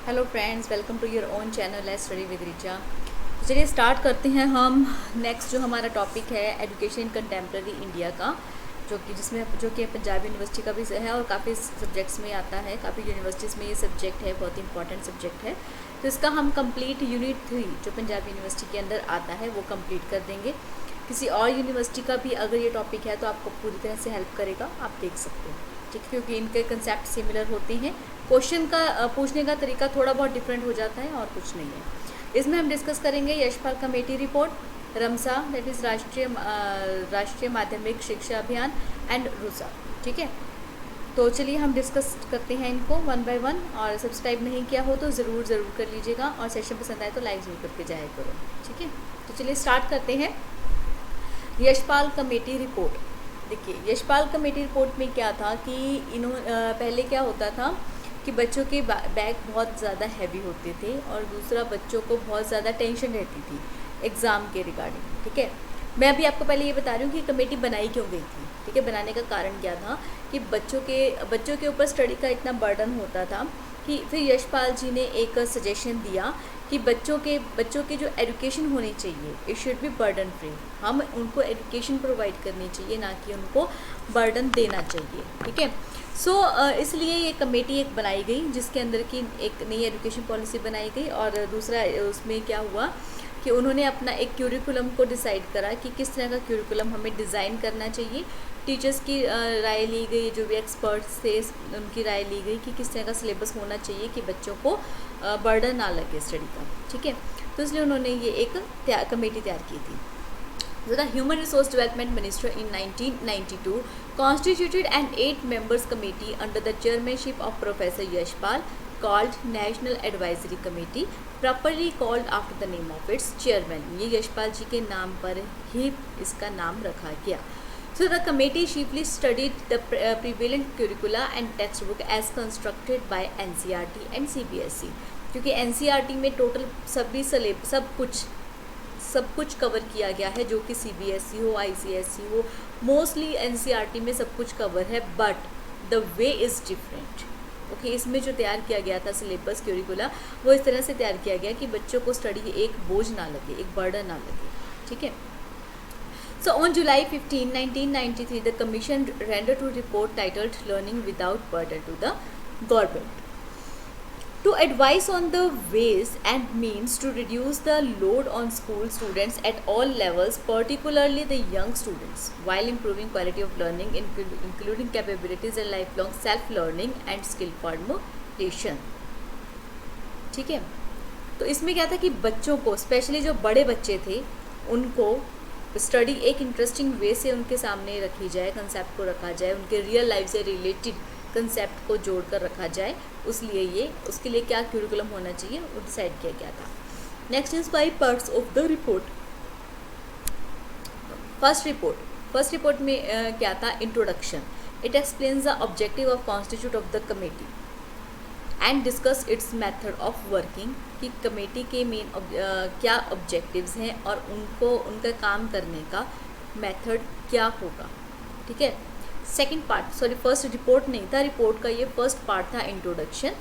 Hello friends, welcome to your own channel let's study with Richa. तो चलिए start करते हैं हम। नेक्स्ट जो हमारा टॉपिक है एजुकेशन इन कंटेम्प्रेरी इंडिया का, जो कि पंजाब यूनिवर्सिटी का भी है और काफ़ी सब्जेक्ट्स में आता है, काफ़ी यूनिवर्सिटीज़ में ये सब्जेक्ट है, बहुत इंपॉर्टेंट सब्जेक्ट है। तो इसका हम कंप्लीट यूनिट 3 जो पंजाब यूनिवर्सिटी के अंदर आता है वो कंप्लीट कर देंगे। किसी और यूनिवर्सिटी का भी अगर ये टॉपिक है तो आपको पूरी तरह से हेल्प करेगा, आप देख सकते हो, ठीक है, क्योंकि इनके कंसेप्ट सिमिलर होते हैं। क्वेश्चन का पूछने का तरीका थोड़ा बहुत डिफरेंट हो जाता है और कुछ नहीं है। इसमें हम डिस्कस करेंगे Yashpal committee report, RMSA that is Rashtriya Madhyamik शिक्षा अभियान एंड रूसा, ठीक है। तो चलिए हम डिस्कस करते हैं इनको वन बाय वन, और सब्सक्राइब नहीं किया हो तो ज़रूर कर लीजिएगा, और सेशन पसंद आए तो लाइक ज़रूर करके जाया करो, ठीक है। तो चलिए स्टार्ट करते हैं। Yashpal committee report. देखिए, यशपाल कमेटी रिपोर्ट में क्या था कि पहले क्या होता था कि बच्चों के बैग बहुत ज़्यादा हैवी होते थे, और दूसरा बच्चों को बहुत ज़्यादा टेंशन रहती थी एग्ज़ाम के रिगार्डिंग, ठीक है। मैं अभी आपको पहले ये बता रही हूँ कि कमेटी बनाई क्यों गई थी, ठीक है। बनाने का कारण क्या था कि बच्चों के ऊपर स्टडी का इतना बर्डन होता था कि फिर यशपाल जी ने एक सजेशन दिया कि बच्चों के जो एजुकेशन होनी चाहिए it should be burden free. हम उनको एजुकेशन प्रोवाइड करनी चाहिए, ना कि उनको बर्डन देना चाहिए, ठीक है। इसलिए ये कमेटी एक बनाई गई जिसके अंदर की एक नई एजुकेशन पॉलिसी बनाई गई, और दूसरा उसमें क्या हुआ कि उन्होंने अपना एक क्यूरिकुलम को डिसाइड करा कि किस तरह का क्यूरिकुलम हमें डिज़ाइन करना चाहिए। टीचर्स की राय ली गई, जो भी एक्सपर्ट्स थे उनकी राय ली गई कि किस तरह का सिलेबस होना चाहिए कि बच्चों को बर्डन ना लगे स्टडी का, ठीक है। तो इसलिए उन्होंने ये एक कमेटी तैयार की थी। So the Human Resource Development Minister in 1992 constituted an 8 members committee under the chairmanship of Professor Yashpal called National Advisory Committee, properly called after the name of its chairman। ये यशपाल जी के नाम पर ही इसका नाम रखा गया। So the committee chiefly studied the prevalent curricula and textbook as constructed by NCERT and CBSE, क्योंकि NCERT में टोटल सब कुछ कवर किया गया है, जो कि CBSE हो, ICSE हो, मोस्टली NCERT में सब कुछ कवर है, but the way is different. Okay, इसमें जो तैयार किया गया था सिलेबस क्यूरिकुला, वो इस तरह से तैयार किया गया कि बच्चों को स्टडी एक बोझ ना लगे, एक बर्डन ना लगे, ठीक है। So on July 15, 1993, the commission rendered a report titled "Learning Without Burden" to the government to advise on the ways and means to reduce the load on school students at all levels, particularly the young students, while improving quality of learning, including capabilities and lifelong self-learning and skill formation, ठीक है। तो इसमें क्या था कि बच्चों को, specially जो बड़े बच्चे थे, उनको स्टडी एक इंटरेस्टिंग वे से उनके सामने रखी जाए, कंसेप्ट को रखा जाए, उनके रियल लाइफ से रिलेटेड कंसेप्ट को जोड़कर रखा जाए। उसके लिए क्या क्यूरिकुलम होना चाहिए वो डिसाइड किया गया था। Next is 5 parts of the report. First report में क्या था? Introduction. It explains the objective of constitute of the committee and discuss it's method of working, कि कमेटी के मेन क्या ऑब्जेक्टिव्स हैं और उनका काम करने का मेथड क्या होगा, ठीक है। फर्स्ट रिपोर्ट नहीं था, रिपोर्ट का ये फर्स्ट पार्ट था, इंट्रोडक्शन।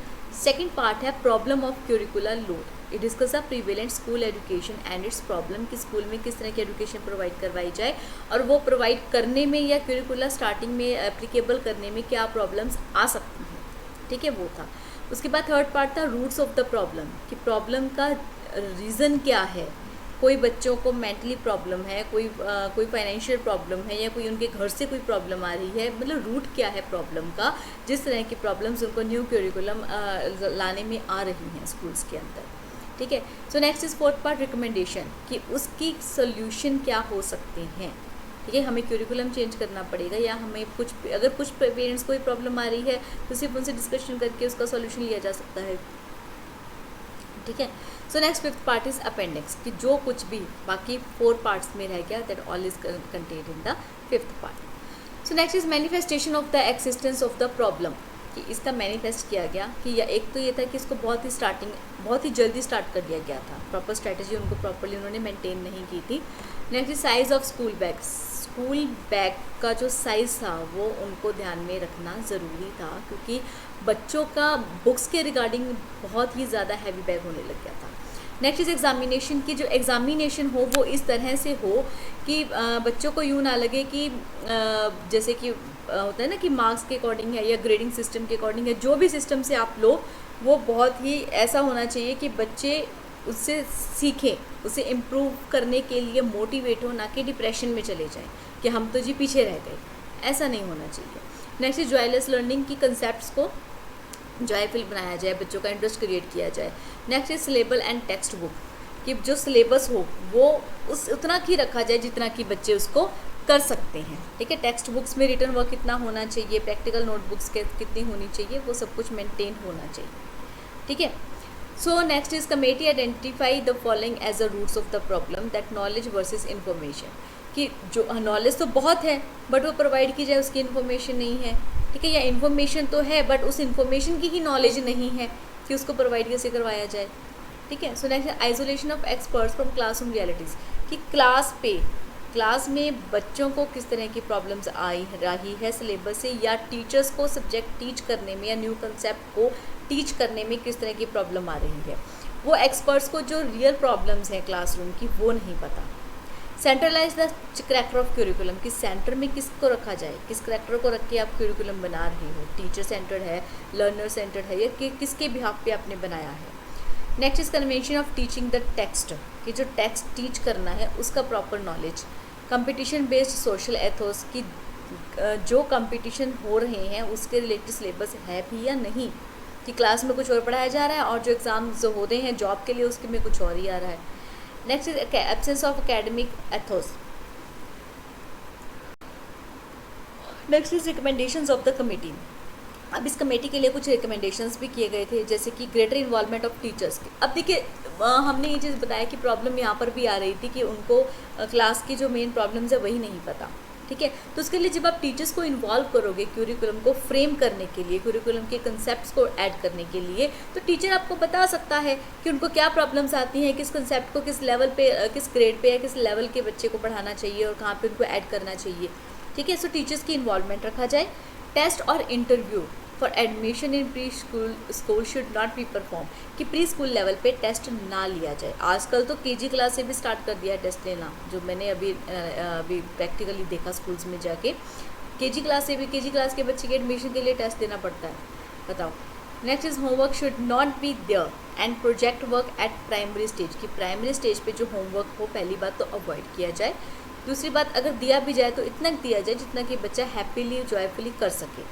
सेकंड पार्ट है problem of curricular load. It discuss the prevalent school education and it's problem, कि स्कूल में किस तरह की एजुकेशन प्रोवाइड करवाई जाए, और वो प्रोवाइड करने में या क्यूरिकुलर स्टार्टिंग में एप्लीकेबल करने में क्या प्रॉब्लम्स आ सकती हैं, ठीक है, वो था। उसके बाद थर्ड पार्ट था रूट्स ऑफ द प्रॉब्लम, कि प्रॉब्लम का रीज़न क्या है। कोई बच्चों को मेंटली प्रॉब्लम है, कोई फाइनेंशियल प्रॉब्लम है, या कोई उनके घर से कोई प्रॉब्लम आ रही है, मतलब रूट क्या है प्रॉब्लम का, जिस तरह की प्रॉब्लम्स उनको न्यू क्यूरिकुलम लाने में आ रही हैं स्कूल्स के अंदर, ठीक है। So next is fourth part recommendation, कि उसकी सोल्यूशन क्या हो सकते हैं, ठीक है। हमें क्यूरिकुलम चेंज करना पड़ेगा, या हमें अगर कुछ पेरेंट्स को प्रॉब्लम आ रही है तो सिर्फ उनसे डिस्कशन करके उसका सोल्यूशन लिया जा सकता है, ठीक है। So next fifth part is appendix, कि जो कुछ भी बाकी 4 पार्ट्स में रह गया that all is contained in the fifth part. So next is manifestation of the existence of the problem, कि इसका मैनिफेस्ट किया गया कि एक तो ये था कि इसको बहुत ही जल्दी स्टार्ट कर दिया गया था, प्रॉपर स्ट्रैटेजी उनको प्रॉपरली उन्होंने मेंटेन नहीं की थी। Next is size of school bags. School bag का जो साइज़ था वो उनको ध्यान में रखना ज़रूरी था, क्योंकि बच्चों का बुक्स के रिगार्डिंग बहुत ही ज़्यादा हैवी बैग होने लग गया था। नेक्स्ट इज़ एग्ज़ामिनेशन की जो एग्ज़ामिनेशन हो वो इस तरह से हो कि बच्चों को यूँ ना लगे कि जैसे कि होता है ना कि मार्क्स के अकॉर्डिंग है या ग्रेडिंग सिस्टम के अकॉर्डिंग है, जो भी सिस्टम से आप लो वो बहुत ही ऐसा होना चाहिए कि बच्चे उससे सीखें, उसे इम्प्रूव करने के लिए मोटिवेट हो, ना कि डिप्रेशन में चले जाएं कि हम तो जी पीछे रह गए। ऐसा नहीं होना चाहिए। नेक्स्ट इज जॉयलेस लर्निंग की कंसेप्ट्स को जॉयफुल बनाया जाए, बच्चों का इंटरेस्ट क्रिएट किया जाए। Next is syllable and text book कि जो सिलेबस हो वो उतना ही रखा जाए जितना कि बच्चे उसको कर सकते हैं। ठीक है, टेक्स्ट बुक्स में रिटर्न वर्क कितना होना चाहिए, प्रैक्टिकल नोटबुक्स कितनी होनी चाहिए, वो सब कुछ मेंटेन होना चाहिए। ठीक है, so next is committee identify the following as a roots of the problem, that knowledge versus information, कि जो नॉलेज तो बहुत है बट वो प्रोवाइड की जाए उसकी इन्फॉर्मेशन नहीं है। ठीक है, या इन्फॉर्मेशन तो है बट उस इन्फॉर्मेशन की ही नॉलेज नहीं है कि उसको प्रोवाइड कैसे करवाया जाए। ठीक है, so next isolation of experts from classroom realities, कि क्लास में बच्चों को किस तरह की प्रॉब्लम्स आई रही है सिलेबस से, या टीचर्स को सब्जेक्ट टीच करने में या न्यू कंसेप्ट को टीच करने में किस तरह की प्रॉब्लम आ रही है। वो एक्सपर्ट्स को जो रियल प्रॉब्लम्स हैं क्लासरूम की वो नहीं पता। Centralize the character of curriculum, कि सेंटर में किसको रखा जाए, किस करैक्टर को रख के आप क्यूरिकुलम बना रहे हो, टीचर सेंटर्ड है, लर्नर सेंटर्ड है, या किसके बिहाफ पे आपने बनाया है। Next is convention of teaching the text, कि जो टेक्स्ट टीच करना है उसका proper knowledge. Competition based social Athos, की जो कंपटीशन हो रहे हैं उसके रिलेटेड सिलेबस है भी या नहीं, कि क्लास में कुछ और पढ़ाया जा रहा है और जो एग्ज़ाम जो हो रहे हैं जॉब के लिए उसके में कुछ और ही आ रहा है। Next is absence of academic Athos. Next is recommendations of the committee. अब इस कमेटी के लिए कुछ रिकमेंडेशंस भी किए गए थे, जैसे कि ग्रेटर इन्वॉल्वमेंट ऑफ टीचर्स। अब देखिए हमने ये चीज़ बताया कि प्रॉब्लम यहाँ पर भी आ रही थी कि उनको क्लास की जो मेन प्रॉब्लम्स है वही नहीं पता। ठीक है, तो उसके लिए जब आप टीचर्स को इन्वॉल्व करोगे क्यूरिकुलम को फ्रेम करने के लिए, क्यूरिकुलम के कंसेप्ट्स को ऐड करने के लिए, तो टीचर आपको बता सकता है कि उनको क्या प्रॉब्लम्स आती हैं, किस कंसेप्ट को किस लेवल पे, किस ग्रेड पे या किस लेवल के बच्चे को पढ़ाना चाहिए और कहाँ पे उनको ऐड करना चाहिए। ठीक है, सो टीचर्स की इन्वॉल्वमेंट रखा जाए। टेस्ट और interview for admission in pre school should not be perform, कि प्री स्कूल लेवल पे टेस्ट ना लिया जाए। आजकल तो केजी क्लास से भी स्टार्ट कर दिया टेस्ट लेना, जो मैंने अभी प्रैक्टिकली देखा स्कूल्स में जाके, केजी क्लास के बच्चे के एडमिशन के लिए टेस्ट देना पड़ता है, बताओ। Next is homework should not be there and project work at primary stage, की प्राइमरी स्टेज पे जो होमवर्क हो पहली बात तो अवॉइड किया जाए। दूसरी बात, अगर दिया भी जाए तो इतना दिया जाए जितना कि बच्चा हैप्पीली जॉयफुली कर सके।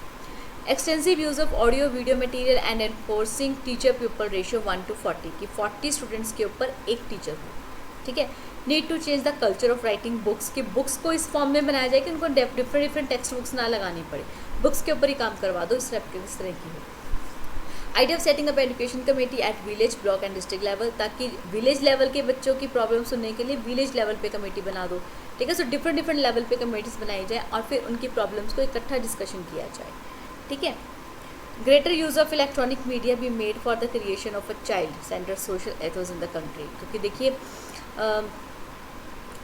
Extensive use of audio video material and enforcing teacher people ratio 1:40, कि 40 स्टूडेंट्स के ऊपर एक टीचर हो। ठीक है, need to change the culture of writing books, कि बुक्स को इस फॉर्म में बनाया जाए कि उनको डिफरेंट टेक्स्ट बुक्स ना लगानी पड़े, बुक्स के ऊपर ही काम करवा दो, इस तरह की हो। Idea of setting up education committee at village, block and district level, ताकि विलेज लेवल के बच्चों की प्रॉब्लम सुनने के लिए विलेज लेवल पे कमेटी बना दो। ठीक है, सो डिफरेंट लेवल पे कमेटीज बनाई जाए और फिर उनकी प्रॉब्लम्स को इकट्ठा डिस्कशन किया जाए। ठीक है, greater use of electronic media be made for the creation of a child centre social Athos in the country, क्योंकि देखिए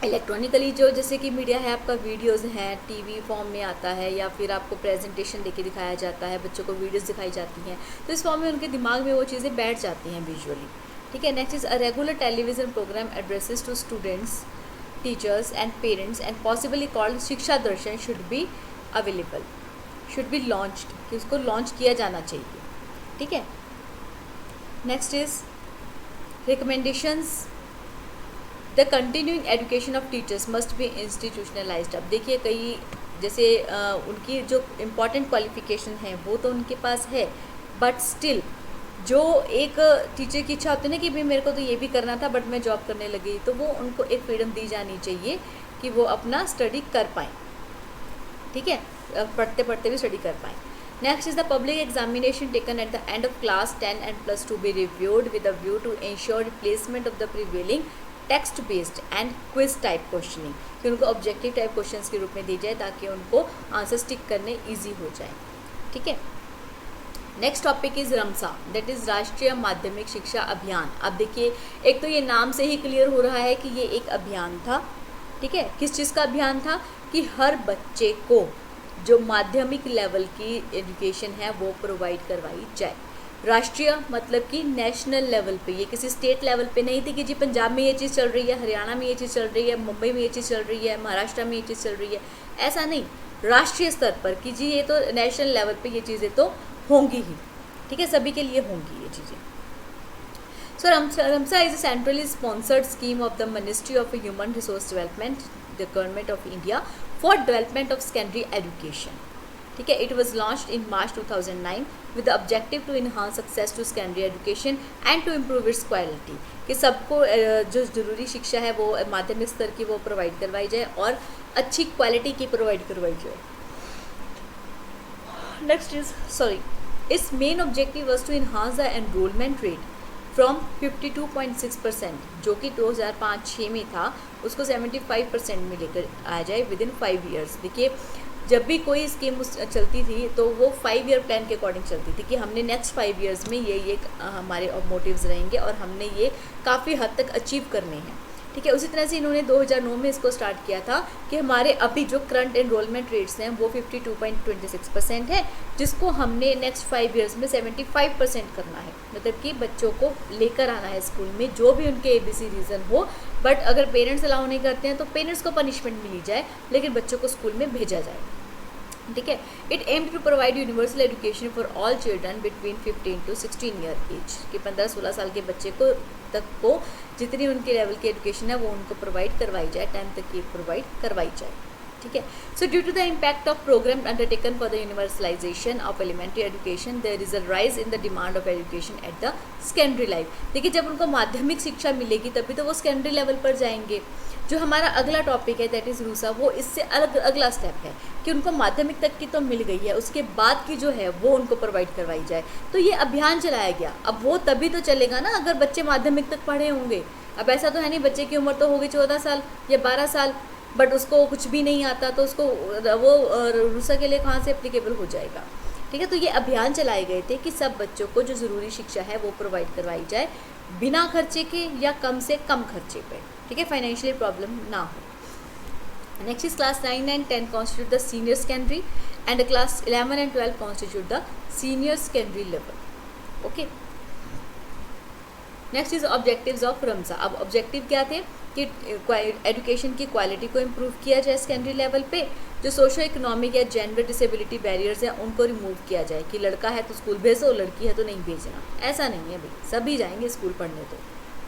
इलेक्ट्रॉनिकली जो जैसे कि मीडिया है आपका, वीडियोस हैं, टीवी फॉर्म में आता है या फिर आपको प्रेजेंटेशन देके दिखाया जाता है, बच्चों को वीडियोस दिखाई जाती हैं, तो इस फॉर्म में उनके दिमाग में वो चीज़ें बैठ जाती हैं विजुअली। ठीक है, next is a regular television programme addresses to students, teachers and parents and possibly called Shiksha Darshan should be available, should be launched, कि उसको लॉन्च किया जाना चाहिए। ठीक है, next is recommendations, the continuing education of teachers must be institutionalised. अब देखिए कई जैसे उनकी जो इम्पॉर्टेंट क्वालिफिकेशन है वो तो उनके पास है, बट स्टिल जो एक टीचर की इच्छा होती है ना कि भाई मेरे को तो ये भी करना था बट मैं जॉब करने लगी, तो वो उनको एक फ्रीडम दी जानी चाहिए कि वो अपना स्टडी कर पाएँ। ठीक है, पढ़ते पढ़ते भी स्टडी कर पाएँ। Next is the public examination taken at the end of class 10 and +2 be reviewed with a view to ensure replacement of the prevailing text based and quiz type questioning, कि उनको ऑब्जेक्टिव टाइप क्वेश्चंस के रूप में दी जाए ताकि उनको answer stick करने easy हो जाए। ठीक है, next topic is RMSA, that is Rashtriya Madhyamik शिक्षा अभियान। अब देखिए एक तो ये नाम से ही क्लियर हो रहा है कि ये एक अभियान था। ठीक है, किस चीज़ का अभियान था? कि हर बच्चे को जो माध्यमिक लेवल की एजुकेशन है वो प्रोवाइड करवाई जाए। राष्ट्रीय मतलब कि नेशनल लेवल पे, ये किसी स्टेट लेवल पे नहीं थी कि जी पंजाब में ये चीज़ चल रही है, हरियाणा में ये चीज़ चल रही है, मुंबई में ये चीज़ चल रही है, महाराष्ट्र में ये चीज़ चल रही है, ऐसा नहीं। राष्ट्रीय स्तर पर कि जी ये तो नेशनल लेवल पे ये चीज़ें तो होंगी ही, ठीक है, सभी के लिए होंगी ये चीज़ें। So Ramsa is a centrally sponsored scheme of the Ministry of Human Resource Development, the Government of India, for development of secondary education. ठीक है, it was launched in March 2009 with the objective to enhance access to secondary education and to improve its quality. कि सबको जो ज़रूरी शिक्षा है वो माध्यमिक स्तर की वो प्रोवाइड करवाई जाए और अच्छी क्वालिटी की प्रोवाइड करवाई जाए। Next is its main objective was to enhance the enrollment rate from 52.6% जो कि 2005-06 में था, उसको 75% में लेकर आ जाए विद इन 5 ईयर्स। देखिए जब भी कोई स्कीम चलती थी तो वो 5 ईयर प्लान के अकॉर्डिंग चलती थी कि हमने नेक्स्ट 5 ईयर्स में ये हमारे ऑब्जेक्टिव्स रहेंगे और हमने ये काफ़ी हद तक अचीव करने हैं, ठीक है। उसी तरह से इन्होंने 2009 में इसको स्टार्ट किया था कि हमारे अभी जो करंट एनरोलमेंट रेट्स हैं वो 52.26% है, जिसको हमने नेक्स्ट 5 ईयर्स में 75% करना है। मतलब कि बच्चों को लेकर आना है स्कूल में, जो भी उनके ABC रीज़न हो, बट अगर पेरेंट्स अलाउ नहीं करते हैं तो पेरेंट्स को पनिशमेंट मिली जाए, लेकिन बच्चों को स्कूल में भेजा जाए, ठीक है। It aimed to provide universal education for all children between 15 to 16 year age, कि 15-16 साल के बच्चे को जितनी उनके लेवल की एजुकेशन है वो उनको प्रोवाइड करवाई जाए, 10 तक की प्रोवाइड करवाई जाए, ठीक है। So due to the impact of programme undertaken for the universalisation of elementary education there is a rise in the demand of education at the secondary life. देखिए जब उनको माध्यमिक शिक्षा मिलेगी तभी तो वो सेकेंडरी लेवल पर जाएंगे। जो हमारा अगला टॉपिक है दैट इज़ रूसा, वो इससे अगला स्टेप है कि उनको माध्यमिक तक की तो मिल गई है, उसके बाद की जो है वो उनको प्रोवाइड करवाई जाए। तो ये अभियान चलाया गया। अब वो तभी तो चलेगा ना अगर बच्चे माध्यमिक तक पढ़े होंगे। अब ऐसा तो है नहीं, बच्चे की उम्र तो होगी 14 साल या 12 साल, बट उसको कुछ भी नहीं आता तो उसको वो रूसा के लिए कहाँ से एप्लीकेबल हो जाएगा, ठीक है। तो ये अभियान चलाए गए थे कि सब बच्चों को जो ज़रूरी शिक्षा है वो प्रोवाइड करवाई जाए बिना खर्चे के या कम से कम खर्चे पे, ठीक है, फाइनेंशियली प्रॉब्लम ना हो। Next is class 9 and 10 constitute the senior secondary and class 11 and 12 constitute the senior secondary level, okay. Next is objectives of RMSA. अब ऑब्जेक्टिव क्या थे कि एजुकेशन की क्वालिटी को इम्प्रूव किया जाए सेकेंडरी लेवल पे, जो सोशो इकोनॉमिक या जेंडर डिसेबिलिटी बैरियर्स हैं उनको रिमूव किया जाए कि लड़का है तो स्कूल भेजो, लड़की है तो नहीं भेजना, ऐसा नहीं है भाई, सभी जाएंगे स्कूल पढ़ने तो,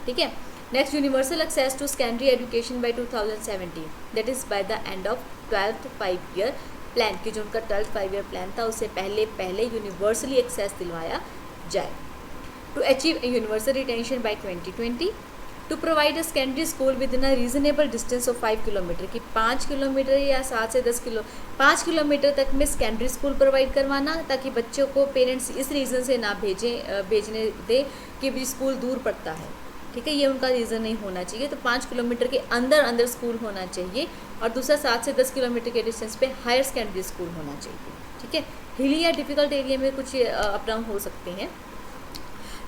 ठीक है। Next universal access to secondary education by 2017, that is by the end of 12th 5 year plan, की जो उनका 12th 5 ईयर प्लान था उससे पहले यूनिवर्सली एक्सेस दिलवाया जाए। To achieve universal retention by 2020, to provide a secondary school within a reasonable distance of 5 kilometre, कि 5 kilometre या 7 से 5 किलोमीटर तक में सेकेंडरी स्कूल प्रोवाइड करवाना, ताकि बच्चों को पेरेंट्स इस रीज़न से ना भेजने दे कि भी स्कूल दूर पड़ता है, ठीक है, ये उनका रीज़न नहीं होना चाहिए। तो 5 किलोमीटर के अंदर स्कूल होना चाहिए, और दूसरा 7 से 10 किलोमीटर के डिस्टेंस पे हायर सेकेंडरी स्कूल होना चाहिए, ठीक है। हिली या डिफ़िकल्ट एरिया में कुछ अप डाउन हो सकते हैं।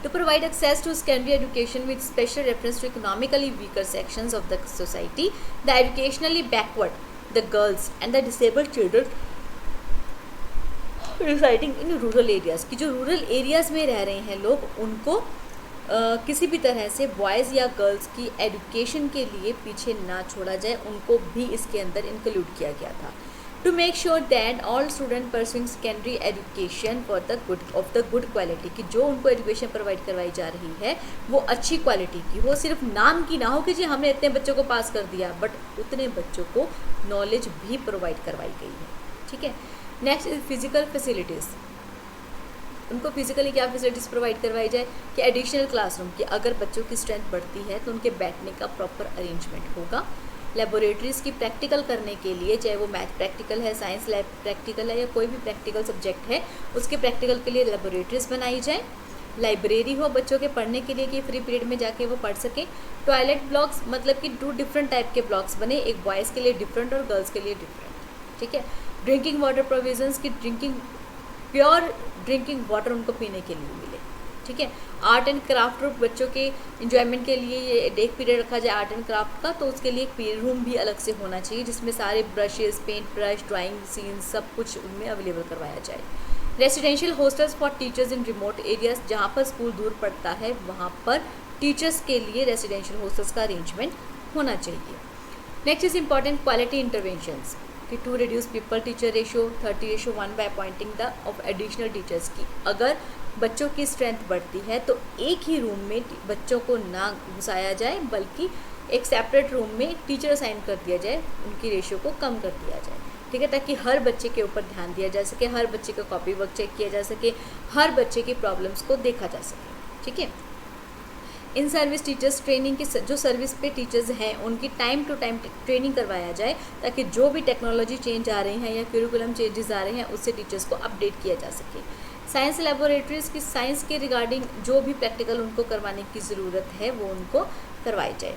To provide access to secondary education with special reference to economically weaker sections of the society, the educationally backward, the girls and the disabled children residing in rural areas, कि जो rural areas में रह रहे हैं लोग, उनको किसी भी तरह से बॉयज़ या गर्ल्स की एजुकेशन के लिए पीछे ना छोड़ा जाए, उनको भी इसके अंदर इंक्लूड किया गया था। To make sure that all student pursuing secondary education for the good quality, कि जो उनको एजुकेशन प्रोवाइड करवाई जा रही है वो अच्छी क्वालिटी की हो, सिर्फ नाम की ना हो कि जी हमने इतने बच्चों को पास कर दिया, बट उतने बच्चों को नॉलेज भी प्रोवाइड करवाई गई है, ठीक है। नेक्स्ट इज फिजिकल फैसिलिटीज़, उनको फिजिकली क्या फैसिलिटीज़ प्रोवाइड करवाई जाए कि एडिशनल क्लासरूम, कि अगर बच्चों की स्ट्रेंथ बढ़ती है तो उनके बैठने का प्रॉपर अरेंजमेंट होगा। लेबोरेटरीज़ की प्रैक्टिकल करने के लिए, चाहे वो मैथ प्रैक्टिकल है, साइंस लैब प्रैक्टिकल है, या कोई भी प्रैक्टिकल सब्जेक्ट है, उसके प्रैक्टिकल के लिए लेबोरेटरीज़ बनाई जाए। लाइब्रेरी हो बच्चों के पढ़ने के लिए कि फ्री पीरियड में जाके वो पढ़ सकें। टॉयलेट ब्लॉक्स, मतलब कि 2 डिफरेंट टाइप के ब्लॉक्स बने, एक बॉयज़ के लिए डिफरेंट और गर्ल्स के लिए डिफरेंट, ठीक है। ड्रिंकिंग वाटर प्रोविजंस की प्योर ड्रिंकिंग वाटर उनको पीने के लिए मिले, ठीक है। आर्ट एंड क्राफ्ट ग्रुप, बच्चों के इन्जॉयमेंट के लिए ये एक पीरियड रखा जाए आर्ट एंड क्राफ्ट का, तो उसके लिए एक पीरियड रूम भी अलग से होना चाहिए जिसमें सारे brushes, paint brush, drawing scene सब कुछ उनमें अवेलेबल करवाया जाए। Residential hostels for teachers in remote areas, जहाँ पर स्कूल दूर पड़ता है वहाँ पर टीचर्स के लिए रेसिडेंशियल हॉस्टल्स का अरेंजमेंट होना चाहिए। Next is important quality interventions कि to reduce pupil teacher ratio 30:1 by appointing the of additional teachers की अगर बच्चों की स्ट्रेंथ बढ़ती है तो एक ही रूम में बच्चों को ना घुसाया जाए बल्कि एक सेपरेट रूम में टीचर असाइन कर दिया जाए, उनकी रेशियो को कम कर दिया जाए, ठीक है, ताकि हर बच्चे के ऊपर ध्यान दिया जा सके, हर बच्चे का कॉपी वर्क चेक किया जा सके, हर बच्चे की प्रॉब्लम्स को देखा जा सके, ठीक है। इन सर्विस टीचर्स ट्रेनिंग की जो सर्विस पे टीचर्स हैं उनकी टाइम टू टाइम ट्रेनिंग करवाया जाए ताकि जो भी टेक्नोलॉजी चेंज आ रही हैं या करिकुलम चेंजेस आ रहे हैं उससे टीचर्स को अपडेट किया जा सके। साइंस लेबोरेटरीज़ की साइंस के रिगार्डिंग जो भी प्रैक्टिकल उनको करवाने की ज़रूरत है वो उनको करवाई जाए।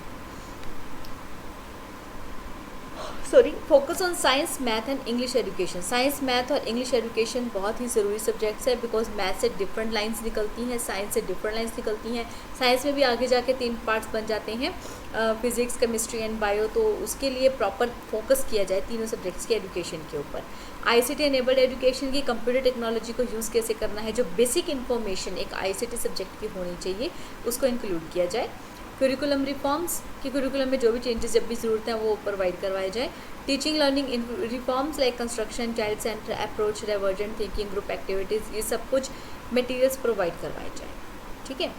Focus on science, math and English education. Science, math और इंग्लिश एजुकेशन बहुत ही ज़रूरी सब्जेक्ट्स है बिकॉज मैथ से डिफरेंट लाइंस निकलती हैं, साइंस से डिफरेंट लाइंस निकलती हैं। साइंस में भी आगे जाके 3 पार्ट्स बन जाते हैं, फिजिक्स, केमिस्ट्री एंड बायो, तो उसके लिए प्रॉपर फोकस किया जाए तीनों सब्जेक्ट्स के एजुकेशन के ऊपर। ICT एनेबल्ड एजुकेशन की कंप्यूटर टेक्नोलॉजी को यूज़ कैसे करना है, जो बेसिक इन्फॉर्मेशन एक ICT सब्जेक्ट की होनी चाहिए उसको इंक्लूड किया जाए। करिकुलम रिफॉर्म्स कि करिकुलम में जो भी चेंजेस जब भी ज़रूरत है वो प्रोवाइड करवाए जाए। Teaching learning reforms like construction, child centre approach, divergent thinking, group activities, ये सब कुछ मटेरियल्स प्रोवाइड करवाए जाए, ठीक है।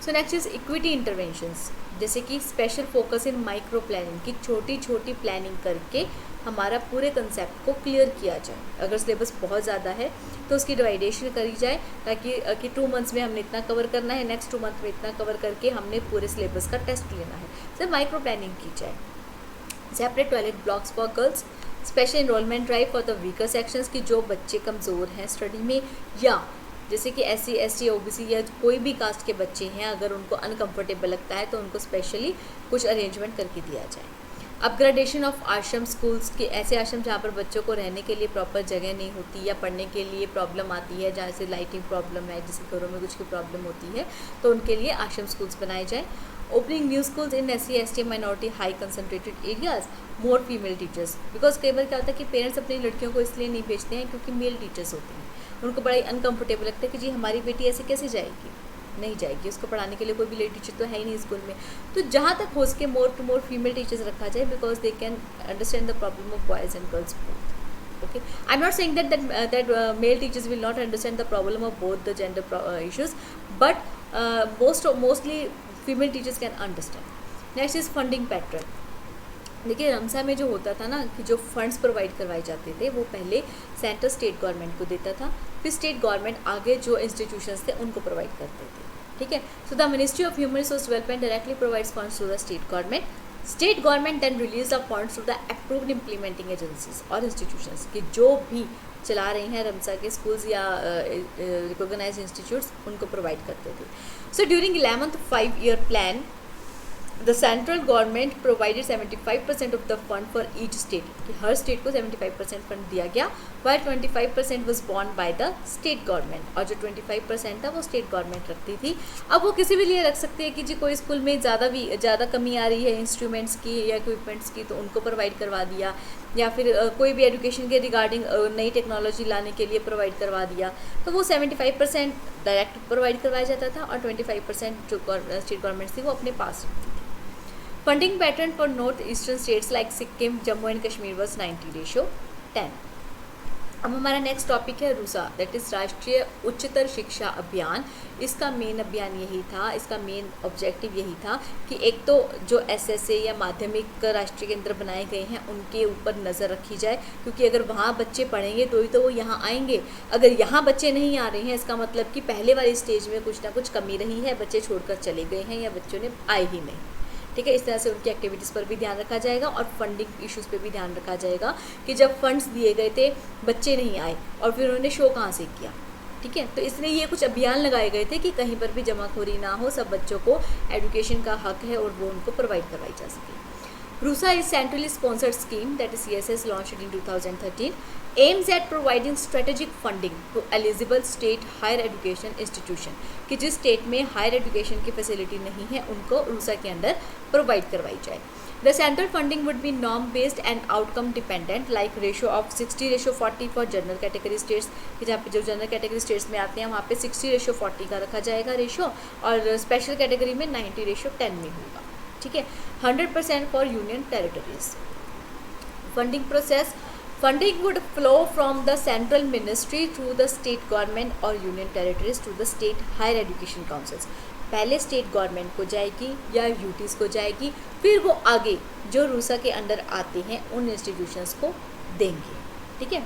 So next is equity interventions, जैसे कि special focus in micro planning की छोटी छोटी प्लानिंग करके हमारा पूरे कंसेप्ट को क्लियर किया जाए। अगर सिलेबस बहुत ज़्यादा है तो उसकी डिवाइडेशन करी जाए ताकि 2 मंथ्स में हमने इतना कवर करना है, नेक्स्ट 2 मंथ में इतना कवर करके हमने पूरे सिलेबस का टेस्ट लेना है, सिर्फ माइक्रो प्लानिंग की जाए। Separate toilet blocks for girls, special enrolment drive for the weaker sections की जो बच्चे कमज़ोर हैं स्टडी में या जैसे कि SC ST OBC या कोई भी कास्ट के बच्चे हैं अगर उनको अनकंफर्टेबल लगता है तो उनको स्पेशली कुछ अरेंजमेंट करके दिया जाए। अपग्रेडेशन ऑफ आश्रम स्कूल्स के, ऐसे आश्रम जहाँ पर बच्चों को रहने के लिए प्रॉपर जगह नहीं होती या पढ़ने के लिए प्रॉब्लम आती है, जहाँ से लाइटिंग प्रॉब्लम है, जैसे घरों में कुछ की प्रॉब्लम होती है, तो उनके लिए आश्रम स्कूल्स बनाए जाए। Opening new schools in SC ST minority high concentrated areas, more female teachers, because कई बार क्या होता है कि पेरेंट्स अपनी लड़कियों को इसलिए नहीं भेजते हैं क्योंकि मेल टीचर्स होते हैं, उनको बड़ा ही अनकंफर्टेबल लगता है कि जी हमारी बेटी ऐसे कैसे जाएगी, नहीं जाएगी, उसको पढ़ाने के लिए कोई भी लेडी टीचर तो है ही नहीं स्कूल में। तो जहाँ तक हो सके more to more female teachers रखा जाए because they can understand the problem of boys and girls both. Okay, I'm not saying that male teachers will not understand the problem of both the gender issues, but mostly female teachers can understand. Next is funding pattern. देखिए रमसा में जो होता था ना कि जो funds provide करवाए जाते थे वो पहले सेंटर स्टेट गवर्नमेंट को देता था, फिर स्टेट गवर्नमेंट आगे जो इंस्टीट्यूशंस थे उनको प्रोवाइड करते थे, ठीक है। So the ministry of human resource development directly provides funds to the state government, state government then release the funds to the approved implementing agencies और इंस्टीट्यूशंस कि जो भी चला रही हैं रमसा के स्कूल्स या रिकॉग्नाइज इंस्टीट्यूट्स उनको प्रोवाइड करते थे। So during 11th 5-year plan the central government provided 75% of the fund for each state, कि हर स्टेट को 75% फंड दिया गया, while 25% was born by the state government, और जो 25% था वो स्टेट गवर्नमेंट रखती थी। अब वो किसी भी लिए रख सकती है कि जी कोई स्कूल में ज़्यादा कमी आ रही है इंस्ट्रूमेंट्स की या इक्विपमेंट्स की तो उनको प्रोवाइड करवा दिया, या फिर कोई भी एजुकेशन के रिगार्डिंग नई टेक्नोलॉजी लाने के लिए प्रोवाइड करवा दिया, तो वो 75% डायरेक्ट प्रोवाइड करवाया जाता था और 25% जो स्टेट गवर्नमेंट थी वो अपने पास रखती थी। Funding pattern for north eastern states like Sikkim, Jammu and Kashmir was 90:10। अब हमारा नेक्स्ट टॉपिक है रूसा, दैट इज़ राष्ट्रीय उच्चतर शिक्षा अभियान। इसका मेन अभियान यही था, इसका मेन ऑब्जेक्टिव यही था कि एक तो जो SSA या माध्यमिक राष्ट्रीय केंद्र बनाए गए हैं उनके ऊपर नज़र रखी जाए, क्योंकि अगर वहाँ बच्चे पढ़ेंगे तो ही तो वो यहाँ आएंगे। अगर यहाँ बच्चे नहीं आ रहे हैं इसका मतलब कि पहले वाली स्टेज में कुछ ना कुछ कमी रही है, बच्चे छोड़कर चले गए हैं या बच्चों ने आए ही नहीं, ठीक है। इस तरह से उनकी एक्टिविटीज़ पर भी ध्यान रखा जाएगा और फंडिंग इश्यूज़ पे भी ध्यान रखा जाएगा कि जब फंड्स दिए गए थे बच्चे नहीं आए और फिर उन्होंने शो कहाँ से किया, ठीक है। तो इसलिए ये कुछ अभियान लगाए गए थे कि कहीं पर भी जमाखोरी ना हो, सब बच्चों को एजुकेशन का हक है और वो उनको प्रोवाइड करवाई जा सके। RUSA is centrally sponsored scheme, that is CSS, launched in 2013, aims at providing strategic funding to eligible state higher education institution, कि जिस स्टेट में हायर एजुकेशन की फैसिलिटी नहीं है उनको रूसा के अंदर प्रोवाइड करवाई जाए. The central funding would be norm based and outcome dependent, like ratio of 60:40 for general category states, कि जहाँ पे जो जनरल कैटेगरी स्टेट्स में आते हैं वहाँ पे 60:40 का रखा जाएगा रेशो, और स्पेशल कैटेगरी में 90:10 में होगा. ठीक है. 100% for union territories. Funding process. Funding would flow from the central ministry through the state government और union territories to the state higher education councils. पहले स्टेट गवर्नमेंट को जाएगी या यूटीज़ को जाएगी, फिर वो आगे जो रूसा के अंडर आते हैं उन इंस्टीट्यूशंस को देंगे. ठीक है.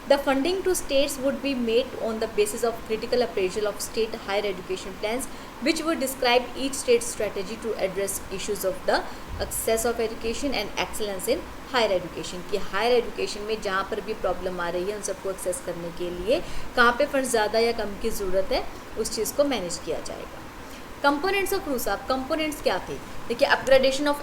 The funding to states would be made on the basis of critical appraisal of state higher education plans, which would describe each state's strategy to address issues of the access of education and excellence in higher education. कि higher education में जहाँ पर भी problem आ रही है उन सबको access करने के लिए कहाँ पे फंड ज़्यादा या कम की ज़रूरत है उस चीज़ को मैनेज किया जाएगा. Components of RUSA. कंपोनेंट्स क्या थे? देखिए, upgradation of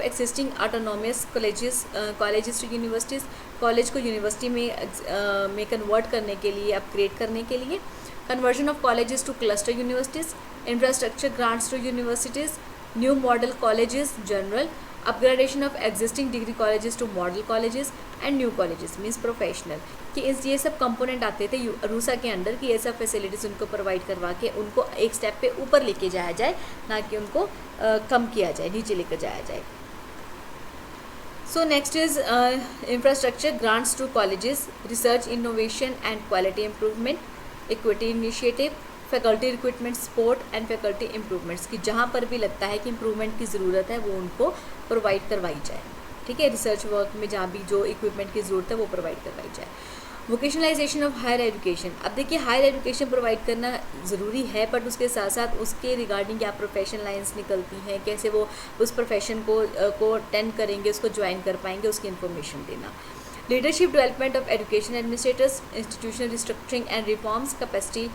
existing autonomous colleges to universities. College को यूनिवर्सिटी में कन्वर्ट करने के लिए, अपग्रेड करने के लिए. Conversion of colleges to cluster universities. Infrastructure grants to universities. New model colleges general. Upgradation of existing degree colleges to model colleges and new colleges means professional. कि ये सब कंपोनेंट आते थे रूसा के अंडर कि ये सब फैसिलिटीज़ उनको प्रोवाइड करवा के उनको एक स्टेप पे ऊपर लेके जाया जाए, ना कि उनको कम किया जाए, नीचे लेकर जाया जाए. So next is infrastructure grants to colleges. Research innovation and quality improvement. Equity initiative. Faculty recruitment support and faculty improvements. कि जहाँ पर भी लगता है कि इम्प्रूवमेंट की ज़रूरत है वो उनको प्रोवाइड करवाई जाए. ठीक है. रिसर्च वर्क में जहाँ भी जो इक्विपमेंट की ज़रूरत है वो प्रोवाइड करवाई जाए. Vocationalisation of higher education. अब देखिए, हायर एजुकेशन प्रोवाइड करना ज़रूरी है, बट उसके साथ साथ उसके रिगार्डिंग क्या प्रोफेशन लाइन्स निकलती हैं, कैसे वो उस प्रोफेशन को अटेंड करेंगे, उसको ज्वाइन कर पाएंगे, उसकी इन्फॉर्मेशन देना. Leadership development of education administrators. Institutional restructuring and reforms. Capacity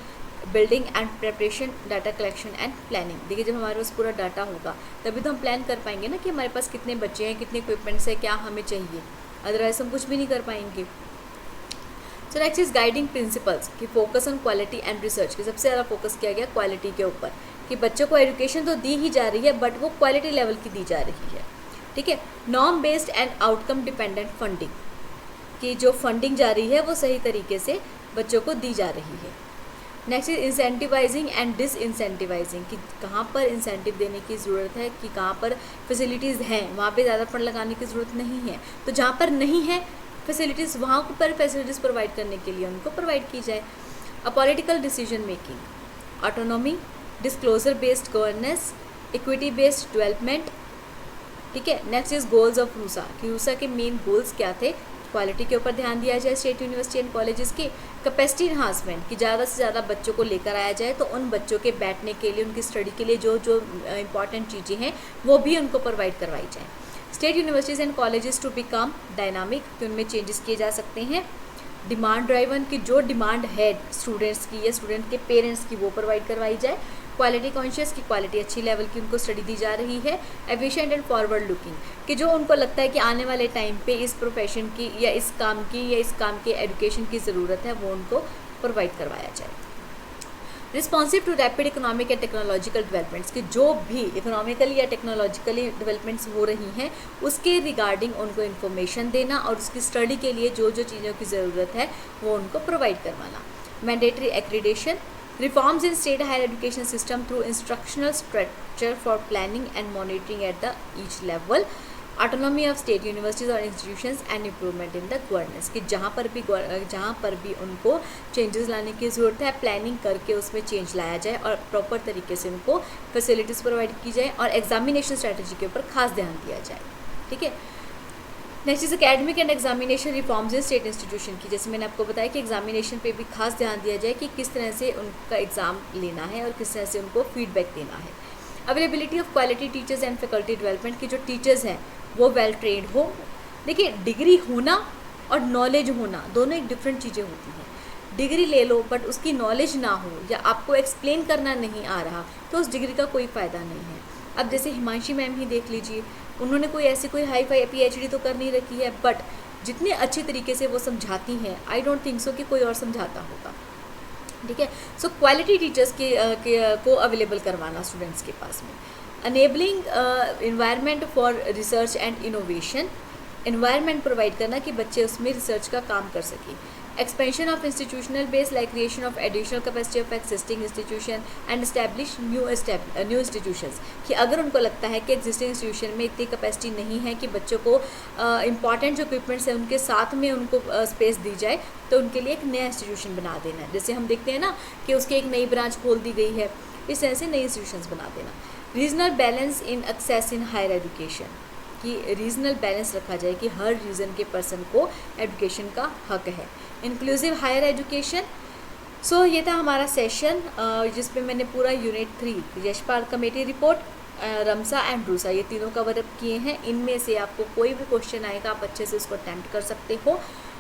building and preparation. Data collection and planning. देखिए, जब हमारे पास पूरा डाटा होगा तभी तो हम प्लान कर पाएंगे ना कि हमारे पास कितने बच्चे हैं, कितने इक्विपमेंट्स है, क्या हमें चाहिए. अदरवाइज हम कुछ भी नहीं कर पाएंगे. So next is guiding principles. कि focus on quality and research. कि सबसे ज़्यादा फोकस किया गया क्वालिटी के ऊपर, कि बच्चों को एजुकेशन तो दी ही जा रही है बट वो क्वालिटी लेवल की दी जा रही है. ठीक है. Norm based and outcome dependent funding. कि जो फंडिंग जा रही है वो सही तरीके से बच्चों को दी जा रही है. Next is incentivising and disincentivising. कि कहाँ पर इंसेंटिव देने की ज़रूरत है, कि कहाँ पर फैसिलिटीज़ हैं वहाँ पे ज़्यादा फंड लगाने की ज़रूरत नहीं है, तो जहाँ पर नहीं है फैसिलिटीज़ वहाँ पर फैसिलिटीज़ प्रोवाइड करने के लिए उनको प्रोवाइड की जाए. A political decision making. Autonomy. Disclosure based governance. Equity based development. ठीक है. Next is goals of RUSA. कि रूसा के मेन गोल्स क्या थे? क्वालिटी के ऊपर ध्यान दिया जाए स्टेट यूनिवर्सिटी एंड कॉलेजेस की. Capacity enhancement. कि ज़्यादा से ज़्यादा बच्चों को लेकर आया जाए, तो उन बच्चों के बैठने के लिए, उनकी स्टडी के लिए जो जो इंपॉर्टेंट चीज़ें हैं वो भी उनको प्रोवाइड करवाई जाए. State universities and colleges to become dynamic. कि उनमें चेंजेस किए जा सकते हैं. Demand driven. की जो डिमांड है स्टूडेंट्स की या स्टूडेंट के पेरेंट्स की वो प्रोवाइड करवाई जाए. Quality conscious. की क्वालिटी अच्छी लेवल की उनको स्टडी दी जा रही है. Efficient and forward looking. कि जो उनको लगता है कि आने वाले टाइम पे इस प्रोफेशन की या इस काम के एजुकेशन की ज़रूरत है वो उनको प्रोवाइड करवाया जाए. Responsive to rapid economic and technological developments. कि जो भी इकोनॉमिकली या टेक्नोलॉजिकली डेवलपमेंट्स हो रही हैं उसके रिगार्डिंग उनको इन्फॉर्मेशन देना और उसकी स्टडी के लिए जो जो चीज़ों की ज़रूरत है वो उनको प्रोवाइड करवाना. Mandatory accreditation. Reforms in state higher education system through instructional structure for planning and monitoring at the each level. Autonomy of state universities और institutions and improvement in the governance. कि जहाँ पर भी उनको चेंजेस लाने की ज़रूरत है, प्लानिंग करके उसमें चेंज लाया जाए और प्रॉपर तरीके से उनको फैसिलिटीज़ प्रोवाइड की जाए और एग्जामिनेशन स्ट्रैटेजी के ऊपर खास ध्यान दिया जाए. ठीक है. Next is academic and examination reforms in state institution. की जैसे मैंने आपको बताया कि एग्जामिनेशन पे भी खास ध्यान दिया जाए कि किस तरह से उनका एग्ज़ाम लेना है और किस तरह से उनको फीडबैक देना है. Availability of quality teachers and faculty development. की जो टीचर्स हैं वो वेल ट्रेंड हो. देखिए, डिग्री होना और नॉलेज होना दोनों एक डिफरेंट चीज़ें होती हैं. डिग्री ले लो बट उसकी नॉलेज ना हो या आपको एक्सप्लेन करना नहीं आ रहा तो उस डिग्री का कोई फ़ायदा नहीं है. अब जैसे हिमांशी मैम ही देख लीजिए, उन्होंने कोई हाई फाई PhD तो कर नहीं रखी है, बट जितने अच्छे तरीके से वो समझाती हैं, आई डोंट थिंक सो कि कोई और समझाता होगा। ठीक है, सो क्वालिटी टीचर्स को अवेलेबल करवाना स्टूडेंट्स के पास में, enabling environment for research and innovation, environment provide करना कि बच्चे उसमें रिसर्च का काम कर सकें, expansion of institutional base like creation of additional capacity of existing institution and establish new institutions, कि अगर उनको लगता है कि एग्जिस्टिंग इंस्टीट्यूशन में इतनी कैपेसिटी नहीं है कि बच्चों को इंपॉर्टेंट जो इक्विपमेंट्स हैं उनके साथ में उनको स्पेस दी जाए, तो उनके लिए एक नया इंस्टीट्यूशन बना देना है। जैसे हम देखते हैं ना कि उसकी एक नई ब्रांच खोल दी गई है, इस तरह से नई इंस्टीट्यूशंस बना देना। Regional balance in access in higher education, कि रीजनल बैलेंस रखा जाए कि हर रीजन के पर्सन को एजुकेशन का हक है। Inclusive higher education. सो ये था हमारा सेशन जिसमें मैंने पूरा unit 3 Yashpal committee report, RMSA and RUSA ये तीनों कवर अप किए हैं। इनमें से आपको कोई भी क्वेश्चन आएगा आप अच्छे से उसको अटेम्प्ट कर सकते हो।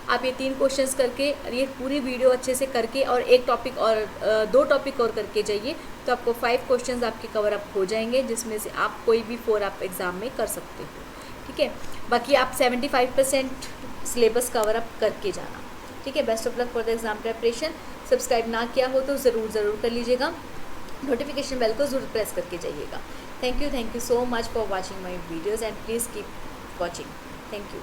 आप ये 3 क्वेश्चंस करके ये पूरी वीडियो अच्छे से करके और एक टॉपिक और 2 टॉपिक और करके जाइए, तो आपको 5 क्वेश्चंस आपके कवर अप हो जाएंगे, जिसमें से आप कोई भी 4 आप एग्ज़ाम में कर सकते हो। ठीक है, बाकी आप 75% सिलेबस कवर अप करके जाना। ठीक है, best of luck for the exam preparation. Subscribe ना किया हो तो ज़रूर कर लीजिएगा, नोटिफिकेशन बेल को ज़रूर प्रेस करके जाइएगा। Thank you so much for watching my videos and please keep watching. Thank you.